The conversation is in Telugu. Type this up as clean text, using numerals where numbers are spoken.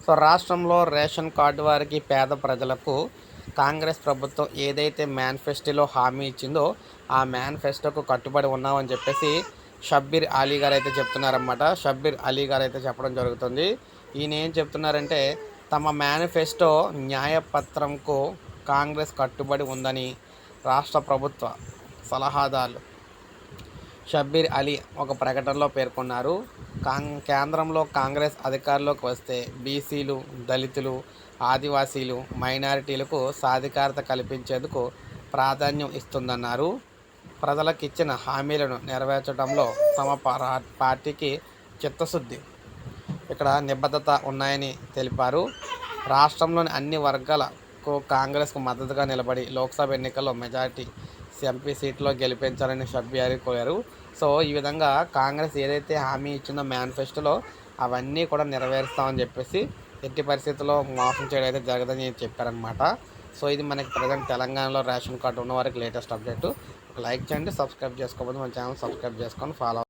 సో రాష్ట్రంలో రేషన్ కార్డు వారికి పేద ప్రజలకు కాంగ్రెస్ ప్రభుత్వం ఏదైతే మేనిఫెస్టోలో హామీ ఇచ్చిందో ఆ మేనిఫెస్టోకు కట్టుబడి ఉన్నామని చెప్పేసి షబ్బీర్ అలీ గారు అయితే చెప్తున్నారన్నమాట. షబ్బీర్ అలీ గారు అయితే చెప్పడం జరుగుతుంది. ఈయన ఏం చెప్తున్నారంటే తమ మేనిఫెస్టో న్యాయపత్రంకు కాంగ్రెస్ కట్టుబడి ఉందని రాష్ట్ర ప్రభుత్వ సలహాదారు షబ్బీర్ అలీ ఒక ప్రకటనలో పేర్కొన్నారు. కేంద్రంలో కాంగ్రెస్ అధికారంలోకి వస్తే బీసీలు, దళితులు, ఆదివాసీలు, మైనారిటీలకు సాధికారత కల్పించేందుకు ప్రాధాన్యం ఇస్తుందన్నారు. ప్రజలకు ఇచ్చిన హామీలను నెరవేర్చడంలో తమ పార్టీకి చిత్తశుద్ధి, ఇక్కడ నిబద్ధత ఉన్నాయని తెలిపారు. రాష్ట్రంలోని అన్ని వర్గాలకు కాంగ్రెస్కు మద్దతుగా నిలబడి లోక్సభ ఎన్నికల్లో మెజార్టీ ఎంపీ సీట్లో గెలిపించాలని షబ్బీర్ కోరారు. సో ఈ విధంగా కాంగ్రెస్ ఏదైతే హామీ ఇచ్చిందో మేనిఫెస్టోలో అవన్నీ కూడా నెరవేరుస్తామని చెప్పేసి ఎట్టి పరిస్థితుల్లో మోసం చేయడం అయితే జరగదని చెప్పారనమాట. సో ఇది మనకి ప్రజెంట్ తెలంగాణలో రేషన్ కార్డు ఉన్న వారికి లేటెస్ట్ అప్డేట్. లైక్ చేయండి, సబ్స్క్రైబ్ చేసుకోకపోతే మన ఛానల్ సబ్స్క్రైబ్ చేసుకొని ఫాలో